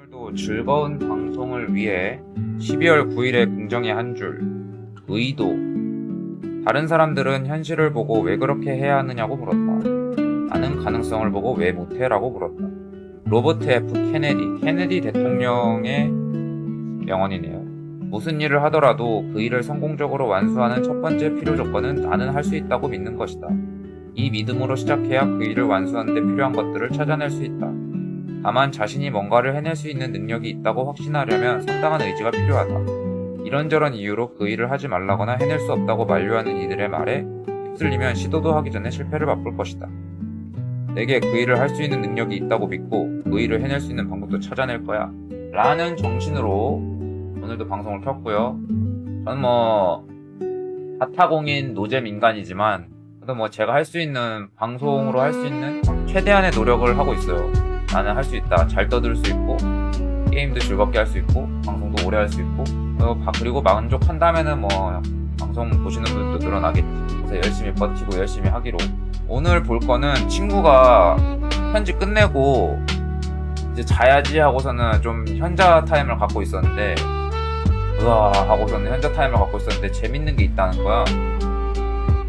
오늘도 즐거운 방송을 위해 12월 9일에 긍정의 한 줄, 의도. 다른 사람들은 현실을 보고 왜 그렇게 해야 하느냐고 물었다. 나는 가능성을 보고 왜 못해? 라고 물었다. 로버트 F. 케네디 대통령의 명언이네요. 무슨 일을 하더라도 그 일을 성공적으로 완수하는 첫 번째 필요 조건은 나는 할 수 있다고 믿는 것이다. 이 믿음으로 시작해야 그 일을 완수하는 데 필요한 것들을 찾아낼 수 있다. 다만 자신이 뭔가를 해낼 수 있는 능력이 있다고 확신하려면 상당한 의지가 필요하다. 이런저런 이유로 그 일을 하지 말라거나 해낼 수 없다고 만류하는 이들의 말에 휩쓸리면 시도도 하기 전에 실패를 맛볼 것이다. 내게 그 일을 할 수 있는 능력이 있다고 믿고 그 일을 해낼 수 있는 방법도 찾아낼 거야. 라는 정신으로 오늘도 방송을 켰고요. 저는 바타공인 노잼 인간이지만 그래도 제가 할 수 있는 방송으로 할 수 있는 최대한의 노력을 하고 있어요. 나는 할 수 있다. 잘 떠들 수 있고 게임도 즐겁게 할 수 있고 방송도 오래 할 수 있고 그리고 만족한다면은 방송 보시는 분도 늘어나겠지. 그래서 열심히 버티고 열심히 하기로. 오늘 볼 거는 친구가 편집 끝내고 이제 자야지 하고서는 좀 현자 타임을 갖고 있었는데 하고서는 현자 타임을 갖고 있었는데 재밌는 게 있다는 거야.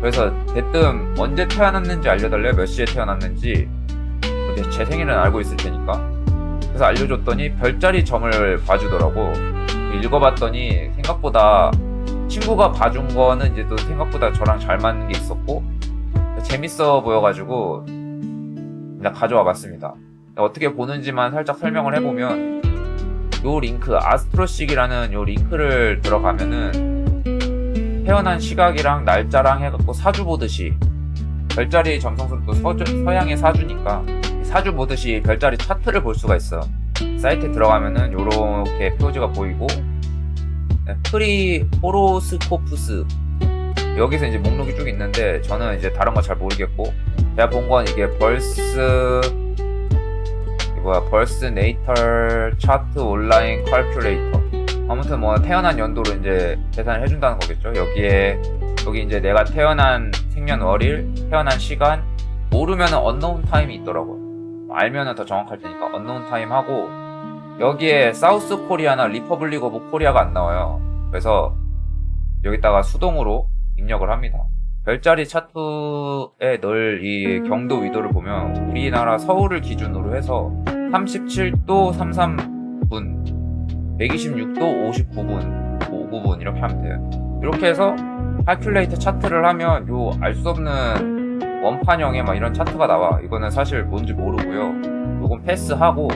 그래서 대뜸 언제 태어났는지 알려달래. 몇 시에 태어났는지. 제 생일은 알고 있을 테니까. 그래서 알려줬더니 별자리 점을 봐주더라고. 읽어봤더니 생각보다 친구가 봐준 거는 이제 또 생각보다 저랑 잘 맞는 게 있었고 재밌어 보여가지고 그냥 가져와 봤습니다. 어떻게 보는지만 살짝 설명을 해보면 요 링크 아스트로식이라는 요 링크를 들어가면은 태어난 시각이랑 날짜랑 해갖고 사주 보듯이 별자리 점성술도 서양의 사주니까 사주 보듯이 별자리 차트를 볼 수가 있어요. 사이트에 들어가면은 요렇게 표지가 보이고 프리 호로스코프스 여기서 이제 목록이 쭉 있는데 저는 이제 다른 거 잘 모르겠고 제가 본 건 이게 벌스 네이털 차트 온라인 캘큘레이터. 아무튼 태어난 연도로 이제 계산을 해준다는 거겠죠. 여기 이제 내가 태어난 생년월일, 태어난 시간 모르면은 언노운 타임이 있더라고요. 알면은 더 정확할 테니까 언노운 타임 하고 여기에 사우스 코리아나 리퍼블릭 오브 코리아가 안 나와요. 그래서 여기다가 수동으로 입력을 합니다. 별자리 차트에 늘 이 경도 위도를 보면 우리나라 서울을 기준으로 해서 37도 33분, 126도 59분 이렇게 하면 돼요. 이렇게 해서 칼큘레이터 차트를 하면 요 알 수 없는 원판형의 이런 차트가 나와. 이거는 사실 뭔지 모르고요. 요건 패스하고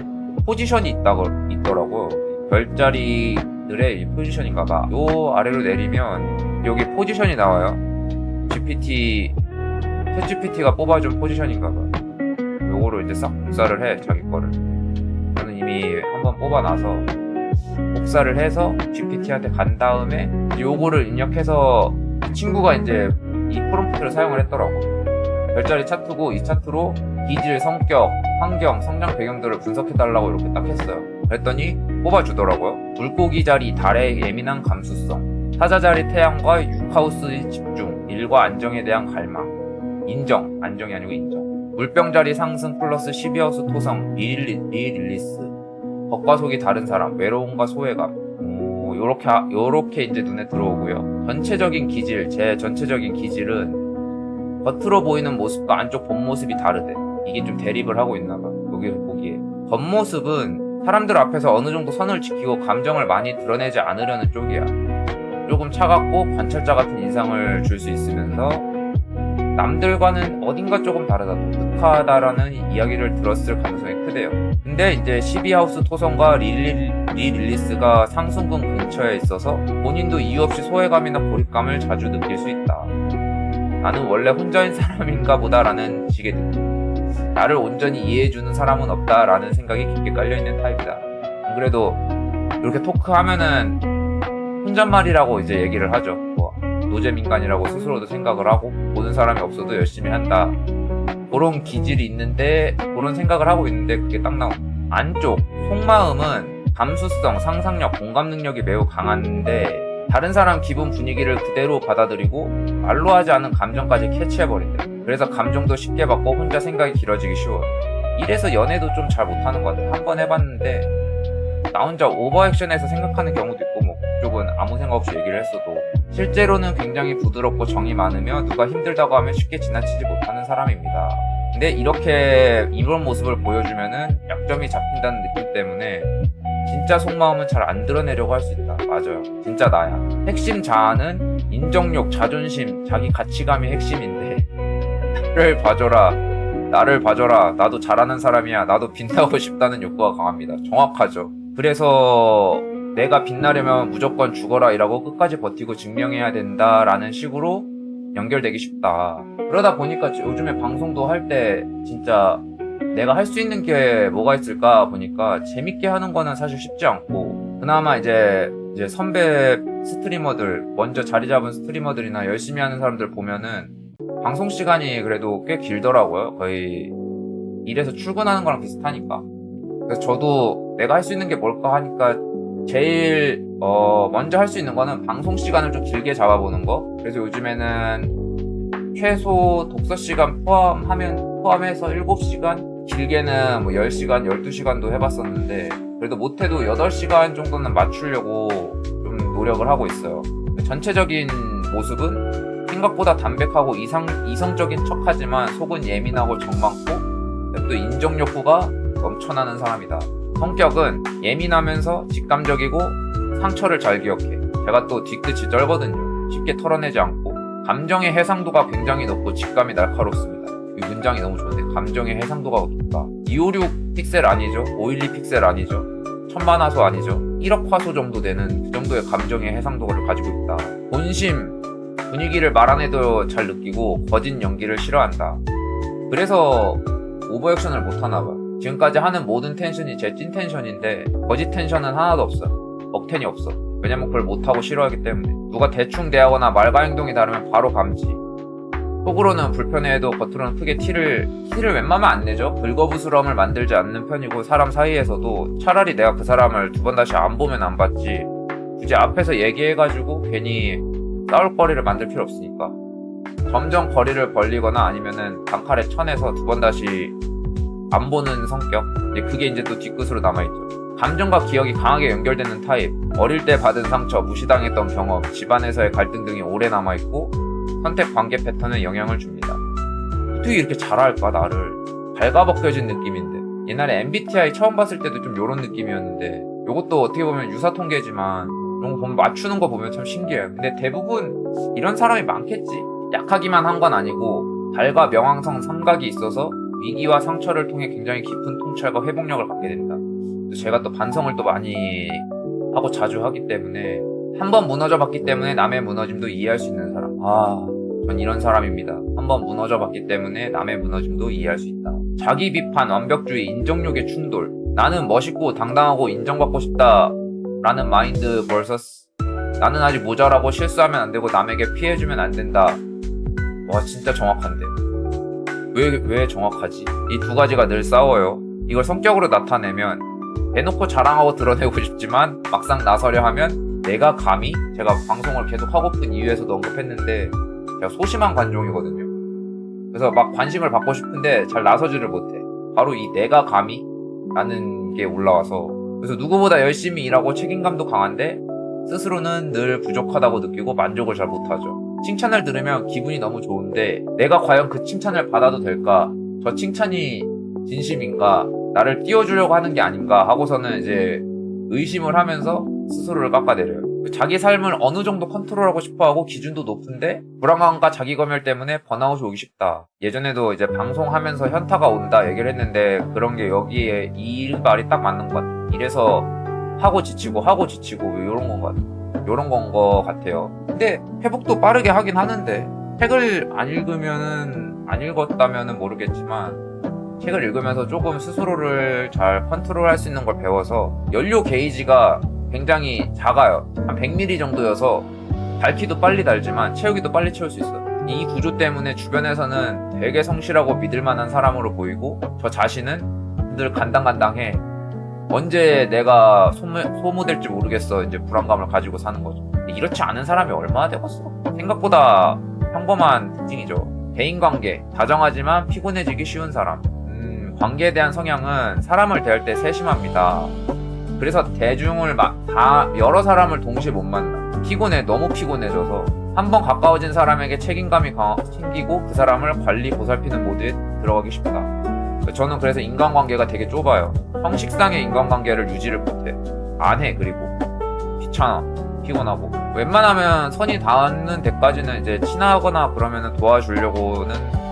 포지션이 있더라고요. 별자리들의 이 포지션인가봐. 요 아래로 내리면 여기 포지션이 나와요. 챗GPT가 뽑아준 포지션인가봐. 요거로 이제 싹 복사를 해, 자기 거를. 저는 이미 한번 뽑아놔서 복사를 해서 GPT한테 간 다음에 요거를 입력해서 친구가 이제 이 프롬프트를 사용을 했더라고. 별자리 차트고 이 차트로 기질, 성격, 환경, 성장 배경들을 분석해달라고 이렇게 딱 했어요. 그랬더니 뽑아주더라고요. 물고기 자리 달의 예민한 감수성, 사자 자리 태양과 육하우스의 집중, 일과 안정에 대한 갈망, 안정이 아니고 인정. 물병 자리 상승 플러스 12하우스 토성, 리릴리스, 겉과 속이 다른 사람, 외로움과 소외감. 요렇게 이제 눈에 들어오고요. 제 전체적인 기질은 겉으로 보이는 모습과 안쪽 본 모습이 다르대. 이게 좀 대립을 하고 있나봐. 여기서 보기에. 겉모습은 사람들 앞에서 어느 정도 선을 지키고 감정을 많이 드러내지 않으려는 쪽이야. 조금 차갑고 관찰자 같은 인상을 줄 수 있으면서 남들과는 어딘가 조금 다르다, 독특하다라는 이야기를 들었을 가능성이 크대요. 근데 이제 12하우스 토성과 리릴리스가 상승근 근처에 있어서 본인도 이유 없이 소외감이나 고립감을 자주 느낄 수 있다. 나는 원래 혼자인 사람인가 보다라는 식의 느낌. 나를 온전히 이해해주는 사람은 없다라는 생각이 깊게 깔려있는 타입이다. 안 그래도 이렇게 토크하면은 혼잣말이라고 이제 얘기를 하죠. 노잼 인간이라고 스스로도 생각을 하고 보는 사람이 없어도 열심히 한다. 그런 기질이 있는데 그런 생각을 하고 있는데 그게 딱 나오고 안쪽 속마음은 감수성, 상상력, 공감 능력이 매우 강한데 다른 사람 기분 분위기를 그대로 받아들이고 말로 하지 않은 감정까지 캐치해버린대. 그래서 감정도 쉽게 받고 혼자 생각이 길어지기 쉬워요. 이래서 연애도 좀 잘 못하는 것 같아. 한 번 해봤는데 나 혼자 오버액션해서 생각하는 경우도 있고 뭐 그쪽은 아무 생각 없이 얘기를 했어도 실제로는 굉장히 부드럽고 정이 많으며 누가 힘들다고 하면 쉽게 지나치지 못하는 사람입니다. 근데 이렇게 이런 모습을 보여주면은 약점이 잡힌다는 느낌 때문에 진짜 속마음은 잘 안 드러내려고 할 수 있다. 맞아요. 진짜 나야. 핵심 자아는 인정욕, 자존심, 자기 가치감이 핵심인데 나를 봐줘라. 나도 잘하는 사람이야. 나도 빛나고 싶다는 욕구가 강합니다. 정확하죠. 그래서 내가 빛나려면 무조건 죽어라 이라고 끝까지 버티고 증명해야 된다라는 식으로 연결되기 쉽다. 그러다 보니까 요즘에 방송도 할 때 진짜 내가 할 수 있는 게 뭐가 있을까 보니까 재밌게 하는 거는 사실 쉽지 않고 그나마 이제 선배 스트리머들 먼저 자리 잡은 스트리머들이나 열심히 하는 사람들 보면은 방송 시간이 그래도 꽤 길더라고요. 거의 일에서 출근하는 거랑 비슷하니까. 그래서 저도 내가 할 수 있는 게 뭘까 하니까 제일 먼저 할 수 있는 거는 방송 시간을 좀 길게 잡아보는 거. 그래서 요즘에는 최소 독서 시간 포함해서 7시간, 길게는 뭐 10시간, 12시간도 해봤었는데 그래도 못해도 8시간 정도는 맞추려고 좀 노력을 하고 있어요. 전체적인 모습은 생각보다 담백하고 이성적인 척하지만 속은 예민하고 정 많고 또 인정 욕구가 넘쳐나는 사람이다. 성격은 예민하면서 직감적이고 상처를 잘 기억해. 제가 또 뒤끝이 쩔거든요. 쉽게 털어내지 않고 감정의 해상도가 굉장히 높고 직감이 날카롭습니다. 이 문장이 너무 좋은데 감정의 해상도가 높다. 256 픽셀 아니죠? 512 픽셀 아니죠? 1000만 화소 아니죠? 1억 화소 정도 되는 그 정도의 감정의 해상도를 가지고 있다. 본심, 분위기를 말 안 해도 잘 느끼고 거짓 연기를 싫어한다. 그래서 오버액션을 못하나 봐. 지금까지 하는 모든 텐션이 제 찐 텐션인데 거짓 텐션은 하나도 없어. 억텐이 없어. 왜냐면 그걸 못하고 싫어하기 때문에. 누가 대충 대하거나 말과 행동이 다르면 바로 감지. 속으로는 불편해해도 겉으로는 크게 티를 웬만하면 안 내죠. 긁어부스럼을 만들지 않는 편이고 사람 사이에서도 차라리 내가 그 사람을 두 번 다시 안 보면 안 봤지 굳이 앞에서 얘기해가지고 괜히 싸울 거리를 만들 필요 없으니까 점점 거리를 벌리거나 아니면은 단칼에 쳐내서 두 번 다시 안 보는 성격. 그게 이제 또 뒤끝으로 남아있죠. 감정과 기억이 강하게 연결되는 타입. 어릴 때 받은 상처, 무시당했던 경험, 집안에서의 갈등 등이 오래 남아있고 선택 관계 패턴에 영향을 줍니다. 어떻게 이렇게 잘할까 나를. 발가벗겨진 느낌인데 옛날에 MBTI 처음 봤을 때도 좀 요런 느낌이었는데 요것도 어떻게 보면 유사 통계지만 이런 거 보면 맞추는 거 보면 참 신기해요. 근데 대부분 이런 사람이 많겠지. 약하기만 한 건 아니고 달과 명왕성 삼각이 있어서 위기와 상처를 통해 굉장히 깊은 통찰과 회복력을 갖게 됩니다. 제가 또 반성을 또 많이 하고 자주 하기 때문에 한번 무너져 봤기 때문에 남의 무너짐도 이해할 수 있는 사람. 전 이런 사람입니다. 한번 무너져 봤기 때문에 남의 무너짐도 이해할 수 있다. 자기 비판, 완벽주의, 인정욕의 충돌. 나는 멋있고 당당하고 인정받고 싶다 라는 마인드 vs 나는 아직 모자라고 실수하면 안 되고 남에게 피해주면 안 된다. 와 진짜 정확한데. 왜 정확하지? 이 두 가지가 늘 싸워요. 이걸 성격으로 나타내면 대놓고 자랑하고 드러내고 싶지만 막상 나서려 하면 내가 감히, 제가 방송을 계속 하고픈 이유에서도 언급했는데 제가 소심한 관종이거든요. 그래서 막 관심을 받고 싶은데 잘 나서지를 못해. 바로 이 내가 감히 라는 게 올라와서 그래서 누구보다 열심히 일하고 책임감도 강한데 스스로는 늘 부족하다고 느끼고 만족을 잘 못하죠. 칭찬을 들으면 기분이 너무 좋은데 내가 과연 그 칭찬을 받아도 될까? 저 칭찬이 진심인가? 나를 띄워주려고 하는 게 아닌가? 하고서는 이제 의심을 하면서 스스로를 깎아내려요. 자기 삶을 어느 정도 컨트롤하고 싶어하고 기준도 높은데 불안감과 자기 검열 때문에 번아웃이 오기 쉽다. 예전에도 이제 방송하면서 현타가 온다 얘기를 했는데 그런 게 여기에 이 말이 딱 맞는 것 같아요. 이래서 하고 지치고 요런 건 것 같아요. 근데 회복도 빠르게 하긴 하는데 책을 안 읽었다면은 모르겠지만 책을 읽으면서 조금 스스로를 잘 컨트롤할 수 있는 걸 배워서 연료 게이지가 굉장히 작아요. 한 100ml 정도여서 닳기도 빨리 닳지만 채우기도 빨리 채울 수 있어요. 이 구조 때문에 주변에서는 되게 성실하고 믿을만한 사람으로 보이고 저 자신은 늘 간당간당해. 언제 내가 소모될지 모르겠어. 이제 불안감을 가지고 사는 거죠. 이렇지 않은 사람이 얼마나 되겠어. 생각보다 평범한 특징이죠. 대인관계, 다정하지만 피곤해지기 쉬운 사람. 관계에 대한 성향은 사람을 대할 때 세심합니다. 그래서 대중을 다 여러 사람을 동시에 못 만나. 피곤해. 너무 피곤해져서 한번 가까워진 사람에게 책임감이 생기고 그 사람을 관리 보살피는 모드에 들어가기 쉽다. 저는 그래서 인간관계가 되게 좁아요. 형식상의 인간관계를 유지를 못해. 안 해. 그리고 귀찮아. 피곤하고. 웬만하면 선이 닿는 데까지는 이제 친하거나 그러면 도와주려고는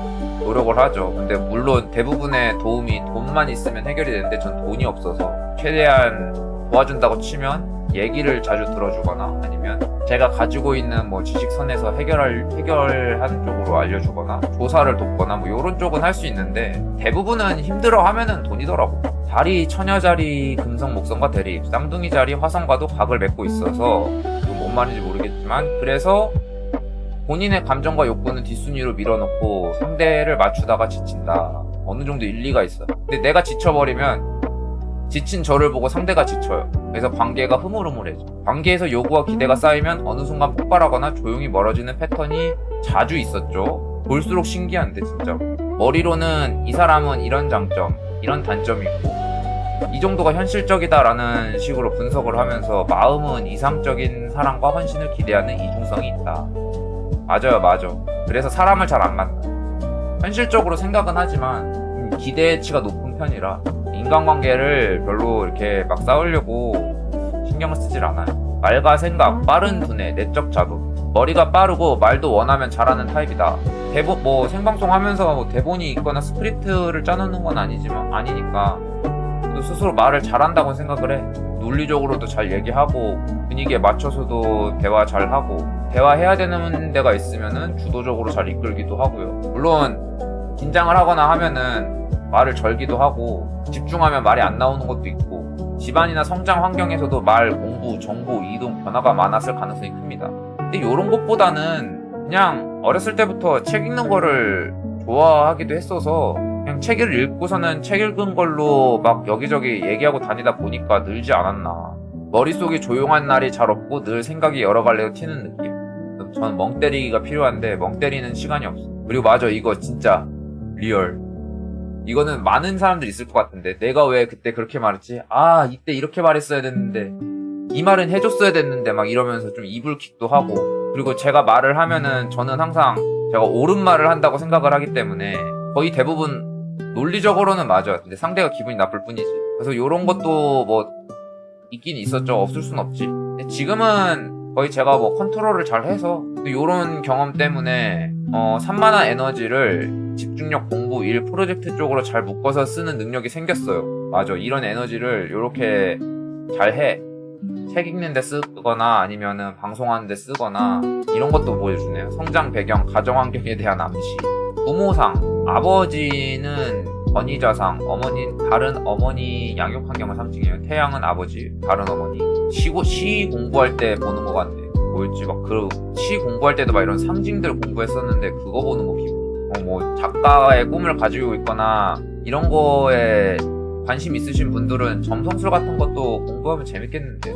노력을 하죠. 근데 물론 대부분의 도움이 돈만 있으면 해결이 되는데 전 돈이 없어서 최대한 도와준다고 치면 얘기를 자주 들어주거나 아니면 제가 가지고 있는 뭐 지식선에서 해결하는 쪽으로 알려주거나 조사를 돕거나 뭐 이런 쪽은 할 수 있는데 대부분은 힘들어 하면은 돈이더라고. 달이 처녀자리 금성 목성과 대립, 쌍둥이 자리 화성과도 각을 맺고 있어서 뭔 말인지 모르겠지만 그래서 본인의 감정과 욕구는 뒷순위로 밀어놓고 상대를 맞추다가 지친다. 어느 정도 일리가 있어. 근데 내가 지쳐버리면 지친 저를 보고 상대가 지쳐요. 그래서 관계가 흐물흐물해져. 관계에서 요구와 기대가 쌓이면 어느 순간 폭발하거나 조용히 멀어지는 패턴이 자주 있었죠. 볼수록 신기한데 진짜. 머리로는 이 사람은 이런 장점, 이런 단점이 있고 이 정도가 현실적이다라는 식으로 분석을 하면서 마음은 이상적인 사랑과 헌신을 기대하는 이중성이 있다. 맞아요, 맞아. 그래서 사람을 잘 안 만나. 현실적으로 생각은 하지만 기대치가 높은 편이라 인간관계를 별로 이렇게 막 싸우려고 신경을 쓰질 않아요. 말과 생각, 빠른 두뇌, 내적 자극. 머리가 빠르고 말도 원하면 잘하는 타입이다. 대본 뭐 생방송 하면서 뭐 대본이 있거나 스크립트를 짜놓는 건 아니니까 또 스스로 말을 잘한다고 생각을 해. 논리적으로도 잘 얘기하고 분위기에 맞춰서도 대화 잘 하고 대화해야 되는 데가 있으면은 주도적으로 잘 이끌기도 하고요. 물론 긴장을 하거나 하면은 말을 절기도 하고 집중하면 말이 안 나오는 것도 있고 집안이나 성장 환경에서도 말, 공부, 정보, 이동 변화가 많았을 가능성이 큽니다. 근데 이런 것보다는 그냥 어렸을 때부터 책 읽는 거를 좋아하기도 했어서 그냥 책을 읽고서는 책 읽은 걸로 막 여기저기 얘기하고 다니다 보니까 늘지 않았나. 머릿속이 조용한 날이 잘 없고 늘 생각이 여러 갈래로 튀는 느낌. 저는 멍 때리기가 필요한데 멍 때리는 시간이 없어. 그리고 맞아, 이거 진짜 리얼. 이거는 많은 사람들이 있을 것 같은데 내가 왜 그때 그렇게 말했지? 아, 이때 이렇게 말했어야 됐는데 이 말은 해줬어야 됐는데 막 이러면서 좀 이불킥도 하고. 그리고 제가 말을 하면은 저는 항상 제가 옳은 말을 한다고 생각을 하기 때문에 거의 대부분 논리적으로는 맞아. 근데 상대가 기분이 나쁠 뿐이지. 그래서 요런 것도 뭐 있긴 있었죠. 없을 순 없지. 근데 지금은 거의 제가 뭐 컨트롤을 잘 해서 요런 경험 때문에 산만한 에너지를 집중력, 공부, 일, 프로젝트 쪽으로 잘 묶어서 쓰는 능력이 생겼어요. 맞아. 이런 에너지를 요렇게 잘 해. 책 읽는 데 쓰거나 아니면은 방송하는 데 쓰거나 이런 것도 보여주네요. 성장 배경, 가정 환경에 대한 암시. 부모상, 아버지는 권위자상, 어머니는 다른 어머니 양육 환경을 상징해요. 태양은 아버지, 다른 어머니. 시 공부할 때 보는 것 같네. 뭐였지? 막 시 공부할 때도 막 이런 상징들 공부했었는데 그거 보는 거 기분. 뭐 작가의 꿈을 가지고 있거나 이런 거에 관심 있으신 분들은 점성술 같은 것도 공부하면 재밌겠는데.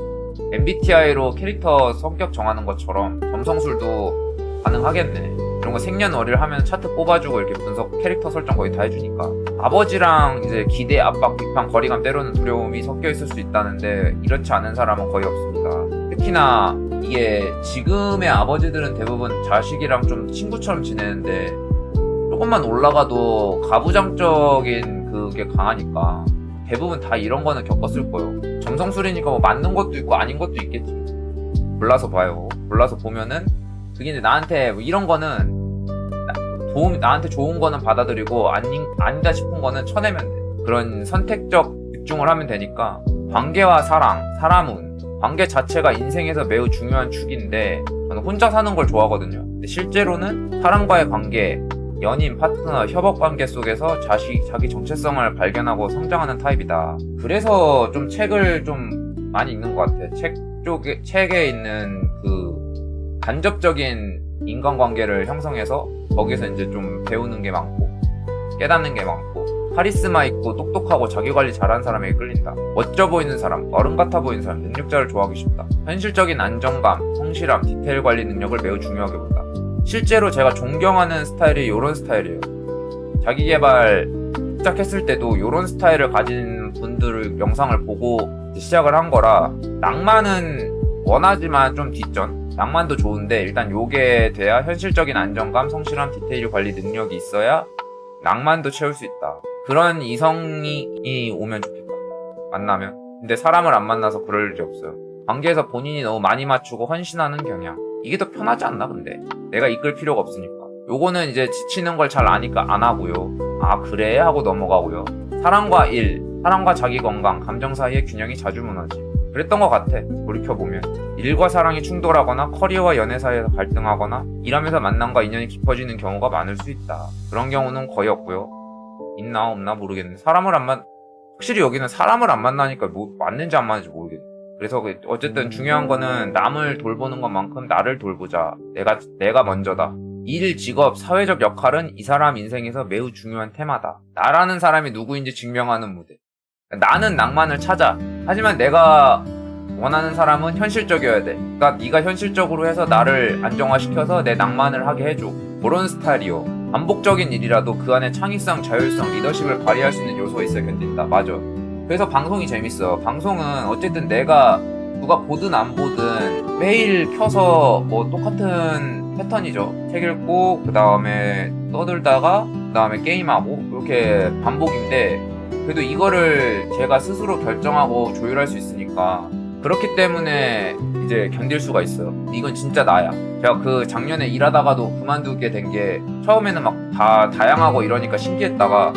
MBTI로 캐릭터 성격 정하는 것처럼 점성술도 가능하겠네. 이런 거 생년월일 하면 차트 뽑아주고 이렇게 분석, 캐릭터 설정 거의 다 해주니까. 아버지랑 이제 기대, 압박, 비판, 거리감, 때로는 두려움이 섞여 있을 수 있다는데 이렇지 않은 사람은 거의 없습니다. 특히나 이게 지금의 아버지들은 대부분 자식이랑 좀 친구처럼 지내는데 조금만 올라가도 가부장적인 그게 강하니까 대부분 다 이런 거는 겪었을 거예요. 점성술이니까 뭐 맞는 것도 있고 아닌 것도 있겠지. 골라서 봐요. 골라서 보면은 그게 이제 나한테 뭐 이런 거는 나한테 좋은 거는 받아들이고 아니다 싶은 거는 쳐내면 돼. 그런 선택적 집중을 하면 되니까. 관계와 사랑, 사람운. 관계 자체가 인생에서 매우 중요한 축인데 저는 혼자 사는 걸 좋아하거든요. 근데 실제로는 사람과의 관계, 연인, 파트너, 협업 관계 속에서 자기 정체성을 발견하고 성장하는 타입이다. 그래서 좀 책을 좀 많이 읽는 것 같아. 책에 있는 그 간접적인 인간관계를 형성해서 거기서 이제 좀 배우는 게 많고 깨닫는 게 많고 카리스마 있고 똑똑하고 자기관리 잘하는 사람에게 끌린다. 멋져 보이는 사람, 어른 같아 보이는 사람, 능력자를 좋아하기 쉽다. 현실적인 안정감, 성실함, 디테일 관리 능력을 매우 중요하게 본다. 실제로 제가 존경하는 스타일이 요런 스타일이에요. 자기개발 시작했을 때도 요런 스타일을 가진 분들을 영상을 보고 시작을 한 거라 낭만은 원하지만 좀 뒷전. 낭만도 좋은데 일단 요게 돼야 현실적인 안정감, 성실함, 디테일 관리 능력이 있어야 낭만도 채울 수 있다. 그런 이성이 오면 좋겠다. 만나면. 근데 사람을 안 만나서 그럴 일이 없어요. 관계에서 본인이 너무 많이 맞추고 헌신하는 경향. 이게 더 편하지 않나 근데? 내가 이끌 필요가 없으니까. 요거는 이제 지치는 걸 잘 아니까 안 하고요. 아 그래? 하고 넘어가고요. 사랑과 일, 사랑과 자기 건강, 감정 사이의 균형이 자주 무너지. 그랬던 것 같아. 돌이켜보면. 일과 사랑이 충돌하거나 커리어와 연애 사이에서 갈등하거나 일하면서 만남과 인연이 깊어지는 경우가 많을 수 있다. 그런 경우는 거의 없고요. 있나 없나 모르겠는데 확실히 여기는 사람을 안 만나니까 뭐 맞는지 안 맞는지 모르겠네. 그래서 어쨌든 중요한 거는 남을 돌보는 것만큼 나를 돌보자. 내가 먼저다. 일, 직업, 사회적 역할은 이 사람 인생에서 매우 중요한 테마다. 나라는 사람이 누구인지 증명하는 무대. 나는 낭만을 찾아. 하지만 내가 원하는 사람은 현실적이어야 돼. 그러니까 네가 현실적으로 해서 나를 안정화시켜서 내 낭만을 하게 해줘. 그런 스타일이요. 반복적인 일이라도 그 안에 창의성, 자율성, 리더십을 발휘할 수 있는 요소가 있어야 견딘다. 맞아. 그래서 방송이 재밌어. 방송은 어쨌든 내가 누가 보든 안 보든 매일 켜서 뭐 똑같은 패턴이죠. 책 읽고 그 다음에 떠들다가 그 다음에 게임하고 이렇게 반복인데 그래도 이거를 제가 스스로 결정하고 조율할 수 있으니까 그렇기 때문에 이제 견딜 수가 있어요. 이건 진짜 나야. 제가 그 작년에 일하다가도 그만두게 된 게 처음에는 막 다 다양하고 이러니까 신기했다가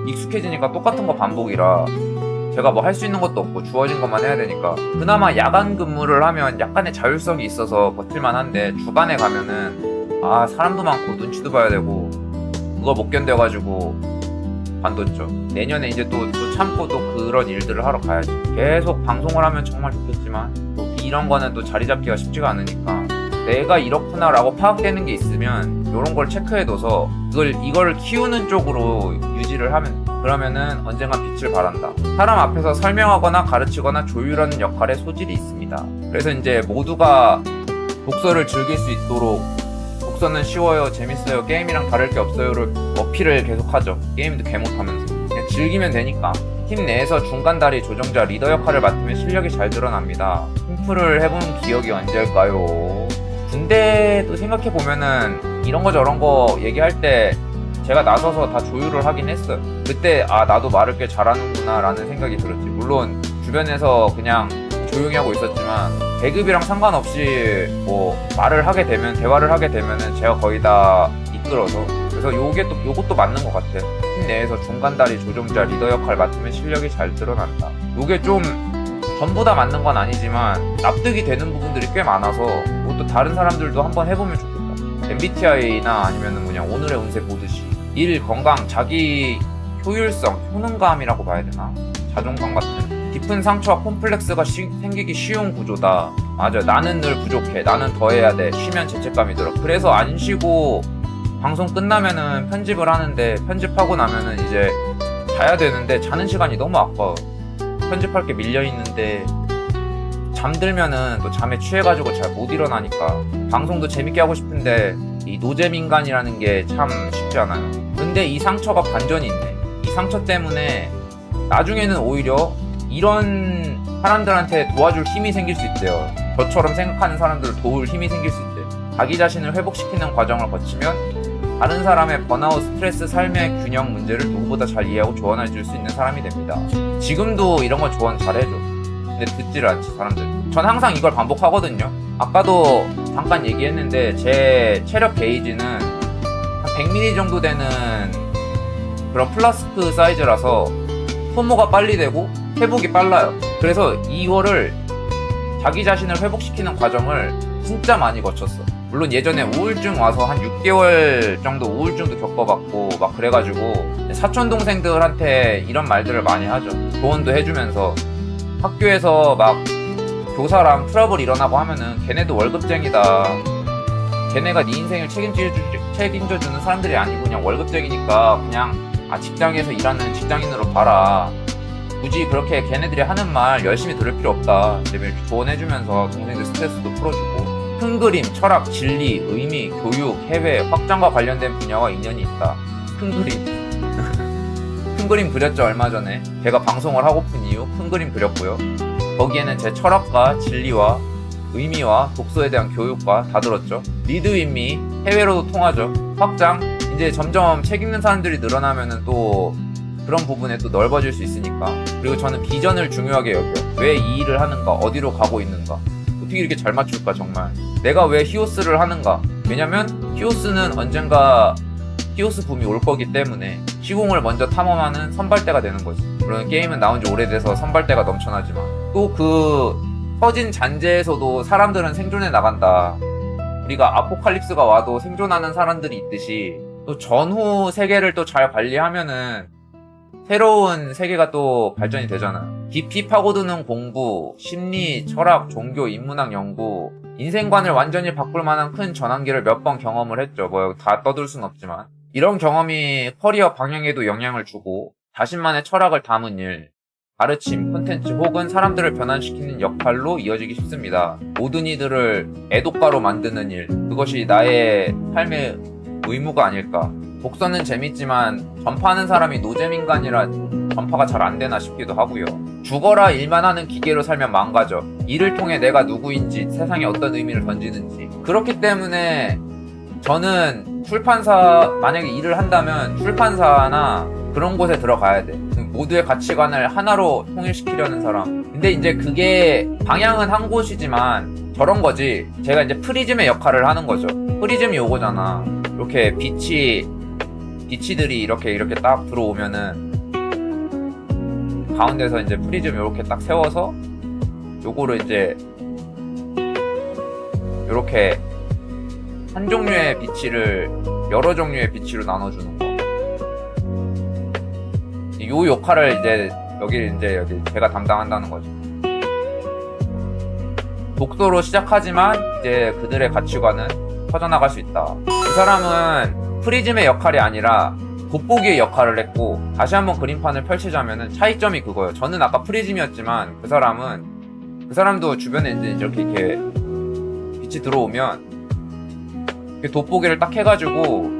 익숙해지니까 똑같은 거 반복이라 제가 뭐 할 수 있는 것도 없고 주어진 것만 해야 되니까 그나마 야간 근무를 하면 약간의 자율성이 있어서 버틸만 한데 주간에 가면은 사람도 많고 눈치도 봐야 되고 그거 못 견뎌가지고 관뒀죠. 내년에 이제 또 참고 또 그런 일들을 하러 가야지. 계속 방송을 하면 정말 좋겠지만 또 이런 거는 또 자리 잡기가 쉽지가 않으니까 내가 이렇구나라고 파악되는 게 있으면 이런 걸 체크해둬서 이걸 키우는 쪽으로 유지를 하면 그러면은 언젠가 빛을 발한다. 사람 앞에서 설명하거나 가르치거나 조율하는 역할에 소질이 있습니다. 그래서 이제 모두가 독서를 즐길 수 있도록 독서는 쉬워요, 재밌어요, 게임이랑 다를 게 없어요를 어필을 계속하죠. 게임도 개 못하면서 그냥 즐기면 되니까. 팀 내에서 중간다리 조정자 리더 역할을 맡으면 실력이 잘 드러납니다. 팀플을 해본 기억이 언제일까요? 군대도 생각해보면은 이런 거 저런 거 얘기할 때 제가 나서서 다 조율을 하긴 했어요. 그때 나도 말을 꽤 잘하는구나 라는 생각이 들었지. 물론 주변에서 그냥 조용히 하고 있었지만 계급이랑 상관없이 뭐 말을 하게 되면 대화를 하게 되면은 제가 거의 다 이끌어서 그래서 요것도 맞는 것 같아. 팀 내에서 중간다리 조정자 리더 역할 맡으면 실력이 잘 드러난다. 요게 좀 전부 다 맞는 건 아니지만 납득이 되는 부분들이 꽤 많아서 이것도 다른 사람들도 한번 해보면 좋겠다. MBTI나 아니면은 그냥 오늘의 운세 보듯이 일, 건강, 자기 효율성, 효능감이라고 봐야 되나? 자존감 같은 깊은 상처와 콤플렉스가 생기기 쉬운 구조다. 맞아. 나는 늘 부족해. 나는 더 해야 돼. 쉬면 죄책감이 들어. 그래서 안 쉬고 방송 끝나면은 편집을 하는데 편집하고 나면은 이제 자야 되는데 자는 시간이 너무 아까워. 편집할 게 밀려있는데 잠들면은 또 잠에 취해가지고 잘 못 일어나니까 방송도 재밌게 하고 싶은데 이 노잼인간이라는 게 참 쉽지 않아요. 근데 이 상처가 반전이 있네. 이 상처 때문에 나중에는 오히려 이런 사람들한테 도와줄 힘이 생길 수 있대요. 저처럼 생각하는 사람들을 도울 힘이 생길 수 있대요. 자기 자신을 회복시키는 과정을 거치면 다른 사람의 번아웃, 스트레스, 삶의 균형 문제를 누구보다 잘 이해하고 조언해 줄 수 있는 사람이 됩니다. 지금도 이런 거 조언 잘 해줘. 근데 듣질 않지 사람들. 전 항상 이걸 반복하거든요. 아까도 잠깐 얘기했는데 제 체력 게이지는 한 100ml 정도 되는 그런 플라스크 사이즈라서 소모가 빨리 되고 회복이 빨라요. 그래서 이거를 자기 자신을 회복시키는 과정을 진짜 많이 거쳤어. 물론 예전에 우울증 와서 한 6개월 정도 우울증도 겪어봤고 막 그래가지고 사촌 동생들한테 이런 말들을 많이 하죠. 조언도 해주면서 학교에서 막 교사랑 트러블 일어나고 하면은 걔네도 월급쟁이다. 걔네가 네 인생을 책임져주는 사람들이 아니고 그냥 월급쟁이니까 그냥 직장에서 일하는 직장인으로 봐라. 굳이 그렇게 걔네들이 하는 말 열심히 들을 필요 없다. 이렇게 조언해주면서 동생들 스트레스도 풀어주고 큰 그림, 철학, 진리, 의미, 교육, 해외, 확장과 관련된 분야와 인연이 있다. 큰 그림. 큰 그림 그렸죠 얼마 전에. 제가 방송을 하고픈 이유 큰 그림 그렸고요. 거기에는 제 철학과 진리와 의미와 독서에 대한 교육과 다 들었죠. 리드 윗미 해외로도 통하죠. 확장 이제 점점 책 읽는 사람들이 늘어나면은 또 그런 부분에 또 넓어질 수 있으니까. 그리고 저는 비전을 중요하게 여겨요. 왜 이 일을 하는가, 어디로 가고 있는가, 어떻게 이렇게 잘 맞출까. 정말 내가 왜 히오스를 하는가. 왜냐면 히오스는 언젠가 히오스 붐이 올 거기 때문에 시공을 먼저 탐험하는 선발대가 되는 거지. 물론 게임은 나온 지 오래돼서 선발대가 넘쳐나지만 또 그 터진 잔재에서도 사람들은 생존해 나간다. 우리가 아포칼립스가 와도 생존하는 사람들이 있듯이 또 전후 세계를 또 잘 관리하면은 새로운 세계가 또 발전이 되잖아요. 깊이 파고드는 공부, 심리, 철학, 종교, 인문학 연구, 인생관을 완전히 바꿀 만한 큰 전환기를 몇 번 경험을 했죠. 뭐 다 떠들 순 없지만 이런 경험이 커리어 방향에도 영향을 주고 자신만의 철학을 담은 일, 가르침, 콘텐츠 혹은 사람들을 변환시키는 역할로 이어지기 쉽습니다. 모든 이들을 애독가로 만드는 일, 그것이 나의 삶의 의무가 아닐까. 독서는 재밌지만 전파하는 사람이 노잼인간이라 전파가 잘 안 되나 싶기도 하고요. 죽어라 일만 하는 기계로 살면 망가져. 일을 통해 내가 누구인지, 세상에 어떤 의미를 던지는지. 그렇기 때문에 저는 만약에 일을 한다면 출판사나 그런 곳에 들어가야 돼. 모두의 가치관을 하나로 통일시키려는 사람. 근데 이제 그게 방향은 한 곳이지만 저런 거지. 제가 이제 프리즘의 역할을 하는 거죠. 프리즘이 요거잖아. 이렇게 빛이들이 이렇게 딱 들어오면은 가운데서 이제 프리즘 이렇게 딱 세워서 요거를 이제 이렇게 한 종류의 비치를 여러 종류의 비치로 나눠주는 거. 요 역할을 이제 여기 제가 담당한다는 거죠. 독서로 시작하지만 이제 그들의 가치관은 퍼져나갈 수 있다. 그 사람은 프리즘의 역할이 아니라 돋보기의 역할을 했고, 다시 한번 그림판을 펼치자면은 차이점이 그거예요. 저는 아까 프리즘이었지만 그 사람도 주변에 이제 이렇게 빛이 들어오면 돋보기를 딱 해가지고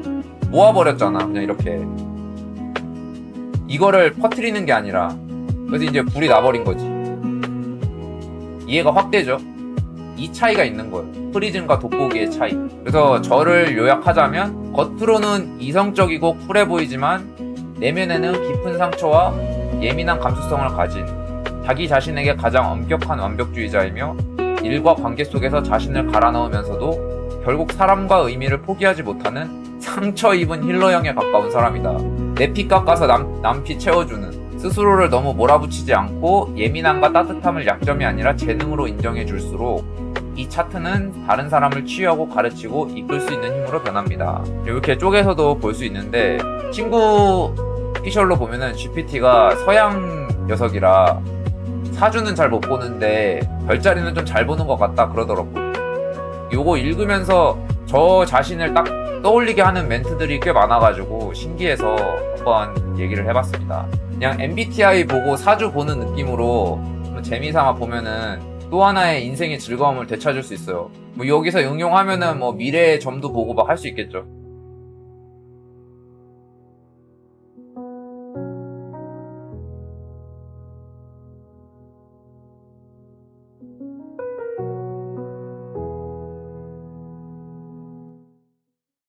모아버렸잖아. 그냥 이렇게 이거를 퍼뜨리는 게 아니라. 그래서 이제 불이 나버린 거지. 이해가 확 되죠? 이 차이가 있는 거예요. 프리즘과 돋보기의 차이. 그래서 저를 요약하자면 겉으로는 이성적이고 쿨해 보이지만 내면에는 깊은 상처와 예민한 감수성을 가진 자기 자신에게 가장 엄격한 완벽주의자이며 일과 관계 속에서 자신을 갈아넣으면서도 결국 사람과 의미를 포기하지 못하는 상처 입은 힐러형에 가까운 사람이다. 내 피 깎아서 남 피 채워주는, 스스로를 너무 몰아붙이지 않고 예민함과 따뜻함을 약점이 아니라 재능으로 인정해줄수록 이 차트는 다른 사람을 치유하고 가르치고 이끌 수 있는 힘으로 변합니다. 이렇게 쪼개서도 볼 수 있는데, 친구 피셜로 보면은 GPT가 서양 녀석이라 사주는 잘 못 보는데 별자리는 좀 잘 보는 것 같다 그러더라고요. 요거 읽으면서 저 자신을 딱 떠올리게 하는 멘트들이 꽤 많아가지고 신기해서 한번 얘기를 해봤습니다. 그냥 MBTI 보고 사주 보는 느낌으로 재미삼아 보면은 또 하나의 인생의 즐거움을 되찾을 수 있어요. 뭐 여기서 응용하면은 뭐 미래의 점도 보고 막 할 수 있겠죠.